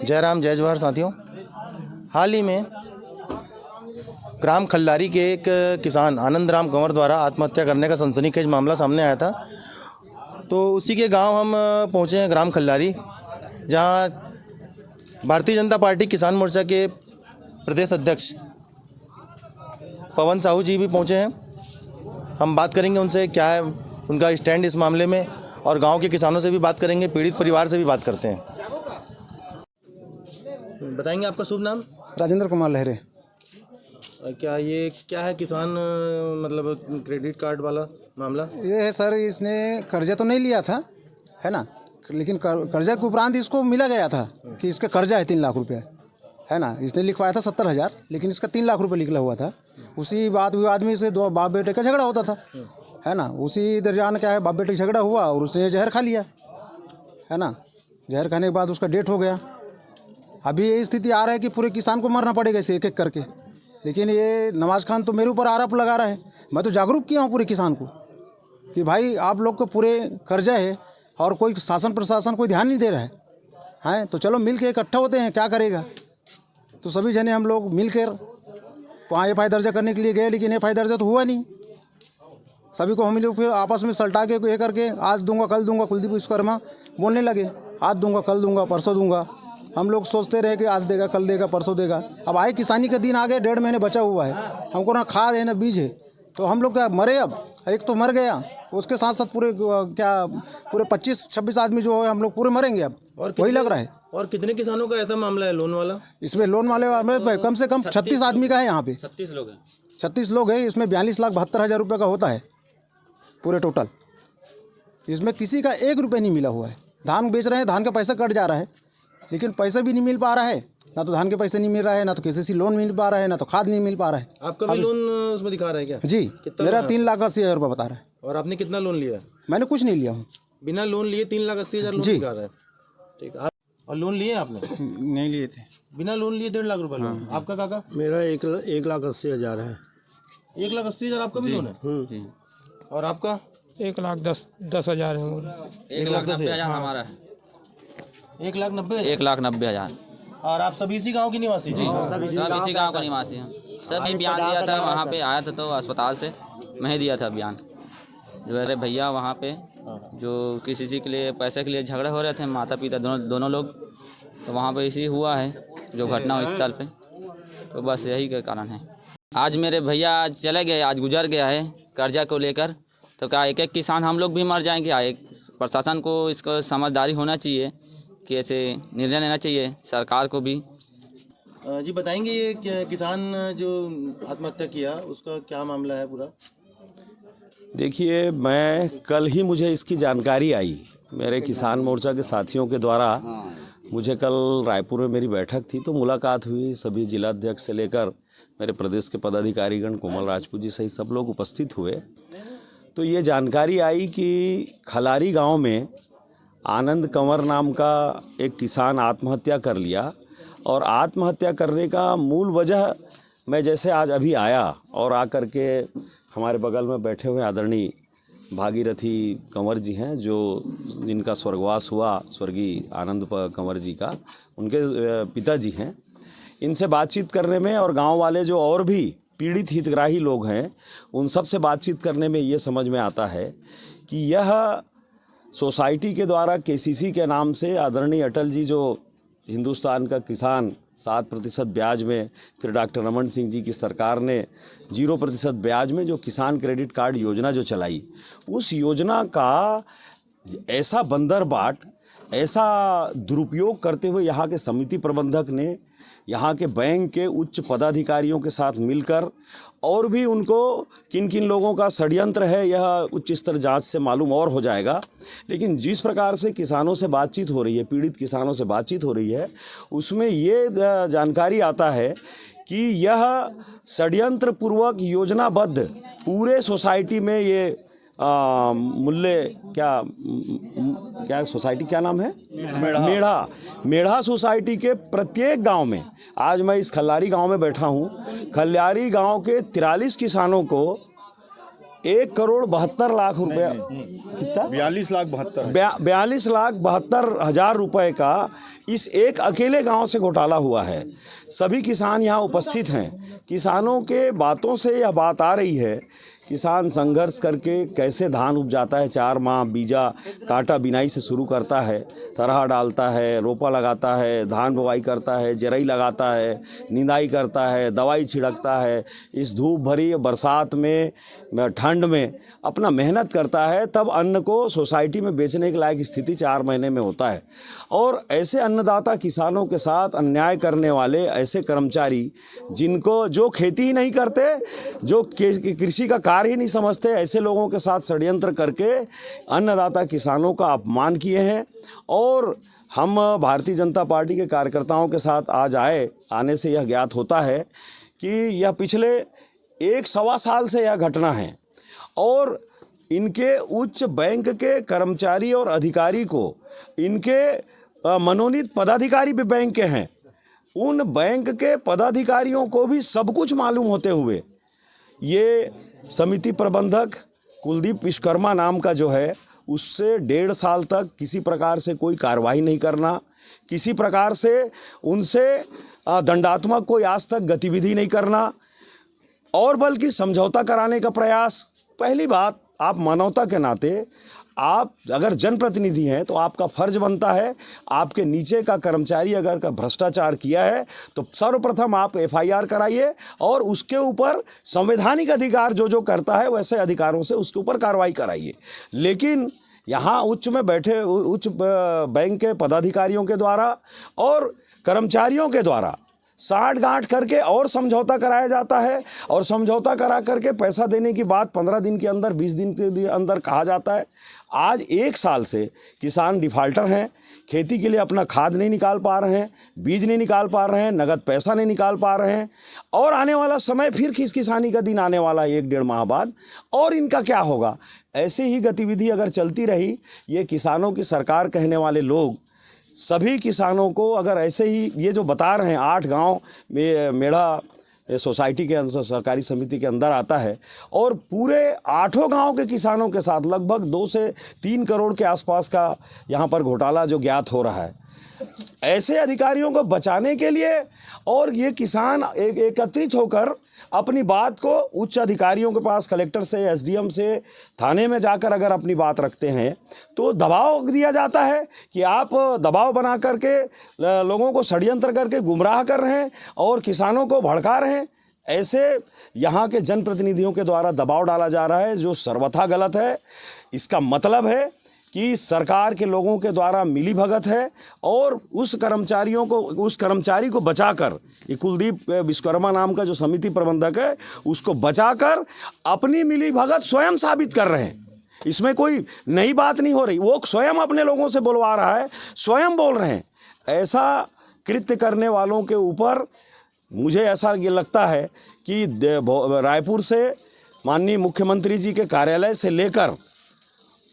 जय राम जय जवाहर साथियों। हाल ही में ग्राम खल्लारी के एक किसान आनंद राम कंवर द्वारा आत्महत्या करने का सनसनीखेज मामला सामने आया था। तो उसी के गांव हम पहुंचे हैं, ग्राम खल्लारी, जहां भारतीय जनता पार्टी किसान मोर्चा के प्रदेश अध्यक्ष पवन साहू जी भी पहुंचे हैं। हम बात करेंगे उनसे, क्या है उनका स्टैंड इस मामले में, और गांव के किसानों से भी बात करेंगे, पीड़ित परिवार से भी बात करते हैं। बताएंगे आपका शुभ नाम? राजेंद्र कुमार लहरे। क्या है किसान मतलब क्रेडिट कार्ड वाला मामला? ये है सर, इसने कर्जा तो नहीं लिया था, है ना, लेकिन कर्जा के उपरांत इसको मिला गया था कि इसका कर्जा है 3 लाख रुपया, है ना। इसने लिखवाया था 70,000, लेकिन इसका 3 लाख रुपये निकला हुआ था। उसी बात विवाद में इसे 2 बाप बेटे का झगड़ा होता था, है ना। उसी दरमियान क्या है, बाप बेटे का झगड़ा हुआ और उसने जहर खा लिया, है ना। जहर खाने के बाद उसका डेथ हो गया। अभी ये स्थिति आ रहा है कि पूरे किसान को मरना पड़ेगा इसे एक एक करके। लेकिन ये नवाज़ खान तो मेरे ऊपर आरोप लगा रहा है। मैं तो जागरूक किया हूँ पूरे किसान को कि भाई आप लोग को पूरे कर्जा है और कोई शासन प्रशासन कोई ध्यान नहीं दे रहा है। तो चलो मिल के इकट्ठा होते हैं, क्या करेगा। तो सभी जने हम लोग मिल कर वहाँ FI दर्जा करने के लिए गए, लेकिन FI दर्जा तो हुआ नहीं। सभी को हम लोग फिर आपस में सलटा के ये करके आज दूंगा कल दूंगा, कुलदीप विश्वकर्मा बोलने लगे, आज दूंगा कल दूंगा परसों दूंगा। हम लोग सोचते रहे कि आज देगा कल देगा परसों देगा। अब आए किसानी का दिन आ गए, 1.5 महीने बचा हुआ है, हमको ना खाद है ना बीज है, तो हम लोग क्या मरे। अब एक तो मर गया, उसके साथ साथ पूरे 25-26 आदमी जो है हम लोग पूरे मरेंगे अब, और वही लग रहा है। और कितने किसानों का ऐसा मामला है लोन वाला? इसमें लोन वाले कम से कम 36 आदमी का है। यहाँ पे 36 लोग हैं। इसमें 42,72,000 रुपये का होता है पूरे टोटल। इसमें किसी का 1 रुपये नहीं मिला हुआ है। धान बेच रहे हैं, धान का पैसा कट जा रहा है, लेकिन पैसा भी नहीं मिल पा रहा है। ना तो धान के पैसे नहीं मिल रहा है, ना तो KCC लोन मिल पा रहा है, ना तो खाद नहीं मिल पा रहा है। आपका भी लोन उसमें दिखा रहा है क्या? जी, मेरा 3,80,000 रुपये बता रहा है। और आपने कितना लोन लिया है? मैंने कुछ नहीं लिया हूँ। बिना लोन लिए 3,80,000 लोन दिखा रहा है। ठीक है। और लोन लिए आपने? नहीं लिए थे। बिना लोन लिए 1.5 लाख रुपए लोन। आपका काका? मेरा 1,80,000 है। 1,80,000 आपका भी लोन है? और आपका? 1,10,000 है। 1,10,000 हमारा है। 1,90,000। और आप सभी इसी गांव के निवासी? जी, सब इसी गांव का निवासी हैं। सभी बयान दिया था, वहाँ पे आया था तो अस्पताल से मैं ही दिया था बयान। जो मेरे भैया वहाँ पे जो किसी चीज़ के लिए पैसे के लिए झगड़े हो रहे थे, माता पिता दोनों लोग, तो वहाँ पे इसी हुआ है जो घटना हुई स्थल पे। तो बस यही का कारण है। आज मेरे भैया चले गए, आज गुजर गया है कर्जा को लेकर। तो क्या एक एक किसान हम लोग भी मर जाएंगे? एक प्रशासन को इसको समझदारी होना चाहिए कि ऐसे निर्णय लेना चाहिए, सरकार को भी। जी बताएंगे, ये किसान जो आत्महत्या किया उसका क्या मामला है पूरा? देखिए, मैं कल ही मुझे इसकी जानकारी आई। मेरे किसान मोर्चा के साथियों के द्वारा मुझे कल रायपुर में मेरी बैठक थी, तो मुलाकात हुई। सभी जिलाध्यक्ष से लेकर मेरे प्रदेश के पदाधिकारीगण, कोमल राजपूत जी सहित सब लोग उपस्थित हुए। तो ये जानकारी आई कि खलारी गांव में आनंद कंवर नाम का एक किसान आत्महत्या कर लिया। और आत्महत्या करने का मूल वजह, मैं जैसे आज अभी आया और आकर के हमारे बगल में बैठे हुए आदरणीय भागीरथी कंवर जी हैं, जो जिनका स्वर्गवास हुआ, स्वर्गीय आनंद कंवर जी का, उनके पिताजी हैं। इनसे बातचीत करने में और गांव वाले जो और भी पीड़ित हितग्राही लोग हैं उन सब से बातचीत करने में ये समझ में आता है कि यह सोसाइटी के द्वारा KCC के नाम से आदरणीय अटल जी, जो हिंदुस्तान का किसान 7% ब्याज में, फिर डॉक्टर रमन सिंह जी की सरकार ने 0% ब्याज में जो किसान क्रेडिट कार्ड योजना जो चलाई, उस योजना का ऐसा बंदरबाट, ऐसा दुरुपयोग करते हुए यहाँ के समिति प्रबंधक ने, यहाँ के बैंक के उच्च पदाधिकारियों के साथ मिलकर, और भी उनको किन किन लोगों का षड्यंत्र है यह उच्च स्तर जांच से मालूम और हो जाएगा। लेकिन जिस प्रकार से किसानों से बातचीत हो रही है, पीड़ित किसानों से बातचीत हो रही है, उसमें ये जानकारी आता है कि यह षड्यंत्र पूर्वक योजनाबद्ध पूरे सोसाइटी में ये क्या सोसाइटी, क्या नाम है? मेढ़ा सोसाइटी के प्रत्येक गांव में, आज मैं इस खल्लारी गांव में बैठा हूं, खल्लारी गांव के 43 किसानों को 1,72,00,000 रुपया, कितना 42,72,000 रुपए का इस एक अकेले गांव से घोटाला हुआ है। सभी किसान यहाँ उपस्थित हैं। किसानों के बातों से यह बात आ रही है, किसान संघर्ष करके कैसे धान उपजाता है, 4 माह बीजा कांटा बिनाई से शुरू करता है, तरह डालता है, रोपा लगाता है, धान बुआई करता है, जरई लगाता है, निंदाई करता है, दवाई छिड़कता है, इस धूप भरी बरसात में ठंड में अपना मेहनत करता है, तब अन्न को सोसाइटी में बेचने के लायक स्थिति 4 महीने में होता है। और ऐसे अन्नदाता किसानों के साथ अन्याय करने वाले ऐसे कर्मचारी जिनको जो खेती ही नहीं करते, जो कृषि का कार्य ही नहीं समझते, ऐसे लोगों के साथ षड्यंत्र करके अन्नदाता किसानों का अपमान किए हैं। और हम भारतीय जनता पार्टी के कार्यकर्ताओं के साथ आज आने से यह ज्ञात होता है कि यह पिछले 1-1.25 साल से यह घटना है और इनके उच्च बैंक के कर्मचारी और अधिकारी को, इनके मनोनीत पदाधिकारी भी बैंक के हैं, उन बैंक के पदाधिकारियों को भी सब कुछ मालूम होते हुए ये समिति प्रबंधक कुलदीप विश्वकर्मा नाम का जो है, उससे 1.5 साल तक किसी प्रकार से कोई कार्रवाई नहीं करना, किसी प्रकार से उनसे दंडात्मक कोई आज तक गतिविधि नहीं करना और बल्कि समझौता कराने का प्रयास। पहली बात, आप मानवता के नाते आप अगर जनप्रतिनिधि हैं तो आपका फर्ज बनता है, आपके नीचे का कर्मचारी अगर का भ्रष्टाचार किया है तो सर्वप्रथम आप FIR कराइए और उसके ऊपर संवैधानिक अधिकार जो करता है वैसे अधिकारों से उसके ऊपर कार्रवाई कराइए। लेकिन यहाँ उच्च में बैठे उच्च बैंक के पदाधिकारियों के द्वारा और कर्मचारियों के द्वारा साठ-गांठ करके और समझौता कराया जाता है और समझौता करा करके पैसा देने की बात 15 दिन के अंदर, 20 दिन के अंदर कहा जाता है। आज 1 साल से किसान डिफ़ाल्टर हैं, खेती के लिए अपना खाद नहीं निकाल पा रहे हैं, बीज नहीं निकाल पा रहे हैं, नगद पैसा नहीं निकाल पा रहे हैं और आने वाला समय फिर खिसखिसानी का दिन आने वाला है 1-1.5 माह बाद, और इनका क्या होगा? ऐसे ही गतिविधि अगर चलती रही, ये किसानों की सरकार कहने वाले लोग सभी किसानों को अगर ऐसे ही ये जो बता रहे हैं, 8 गांव में मेढ़ा सोसाइटी के अंदर, सहकारी समिति के अंदर आता है और पूरे 8 गांव के किसानों के साथ लगभग 2 से 3 करोड़ के आसपास का यहाँ पर घोटाला जो ज्ञात हो रहा है। ऐसे अधिकारियों को बचाने के लिए और ये किसान एकत्रित होकर अपनी बात को उच्च अधिकारियों के पास, कलेक्टर से, SDM से, थाने में जाकर अगर अपनी बात रखते हैं तो दबाव दिया जाता है कि आप दबाव बना करके लोगों को षड्यंत्र करके गुमराह कर रहे हैं और किसानों को भड़का रहे हैं। ऐसे यहाँ के जनप्रतिनिधियों के द्वारा दबाव डाला जा रहा है जो सर्वथा गलत है। इसका मतलब है कि सरकार के लोगों के द्वारा मिली भगत है और उस कर्मचारी को बचाकर, ये कुलदीप विश्वकर्मा नाम का जो समिति प्रबंधक है उसको बचाकर अपनी मिली भगत स्वयं साबित कर रहे हैं। इसमें कोई नई बात नहीं हो रही, वो स्वयं अपने लोगों से बुलवा रहा है, स्वयं बोल रहे हैं। ऐसा कृत्य करने वालों के ऊपर मुझे ऐसा ये लगता है कि रायपुर से माननीय मुख्यमंत्री जी के कार्यालय से लेकर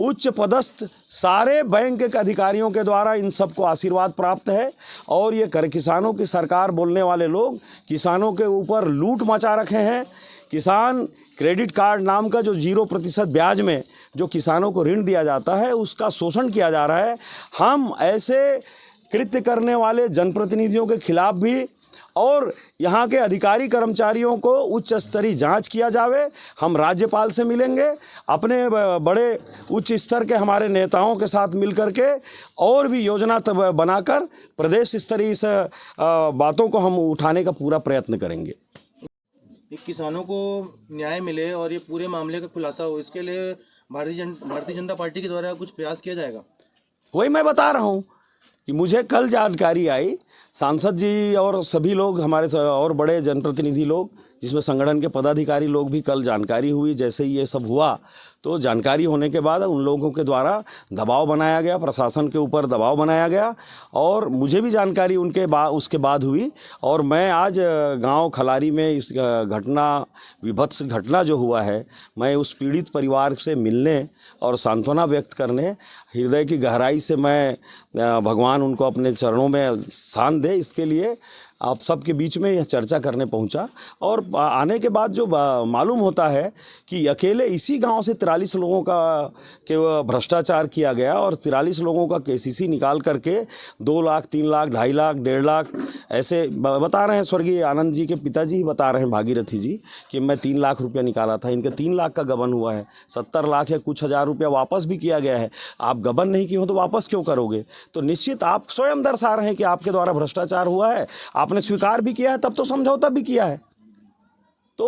उच्च पदस्थ सारे बैंक के अधिकारियों के द्वारा इन सबको आशीर्वाद प्राप्त है और ये किसानों की सरकार बोलने वाले लोग किसानों के ऊपर लूट मचा रखे हैं। किसान क्रेडिट कार्ड नाम का जो 0% ब्याज में जो किसानों को ऋण दिया जाता है उसका शोषण किया जा रहा है। हम ऐसे कृत्य करने वाले जनप्रतिनिधियों के खिलाफ भी और यहाँ के अधिकारी कर्मचारियों को उच्च स्तरीय जांच किया जावे। हम राज्यपाल से मिलेंगे, अपने बड़े उच्च स्तर के हमारे नेताओं के साथ मिलकर के और भी योजना बनाकर प्रदेश स्तरीय इस बातों को हम उठाने का पूरा प्रयत्न करेंगे। किसानों को न्याय मिले और ये पूरे मामले का खुलासा हो, इसके लिए भारतीय जनता पार्टी के द्वारा कुछ प्रयास किया जाएगा? वही मैं बता रहा हूँ कि मुझे कल जानकारी आई, सांसद जी और सभी लोग हमारे और बड़े जनप्रतिनिधि लोग जिसमें संगठन के पदाधिकारी लोग भी कल जानकारी हुई। जैसे ही ये सब हुआ तो जानकारी होने के बाद उन लोगों के द्वारा दबाव बनाया गया, प्रशासन के ऊपर दबाव बनाया गया और मुझे भी जानकारी उसके बाद हुई और मैं आज गांव खलारी में इस विभत्स घटना जो हुआ है, मैं उस पीड़ित परिवार से मिलने और सांत्वना व्यक्त करने, हृदय की गहराई से मैं भगवान उनको अपने चरणों में स्थान दे, इसके लिए आप सबके बीच में यह चर्चा करने पहुंचा। और आने के बाद जो मालूम होता है कि अकेले इसी गांव से 43 लोगों का के भ्रष्टाचार किया गया और 43 लोगों का केसीसी निकाल करके 2 लाख, 3 लाख, 2.5 लाख, 1.5 लाख ऐसे बता रहे हैं। स्वर्गीय आनंद जी के पिताजी ही बता रहे हैं, भागीरथी जी, कि मैं 3 लाख रुपया निकाला था। इनके 3 लाख का गबन हुआ है, 70 लाख या कुछ हज़ार रुपया वापस भी किया गया है। आप गबन नहीं किए हो तो वापस क्यों करोगे? तो निश्चित आप स्वयं दर्शा रहे हैं कि आपके द्वारा भ्रष्टाचार हुआ है। आपने स्वीकार भी किया है, तब तो समझौता भी किया है। तो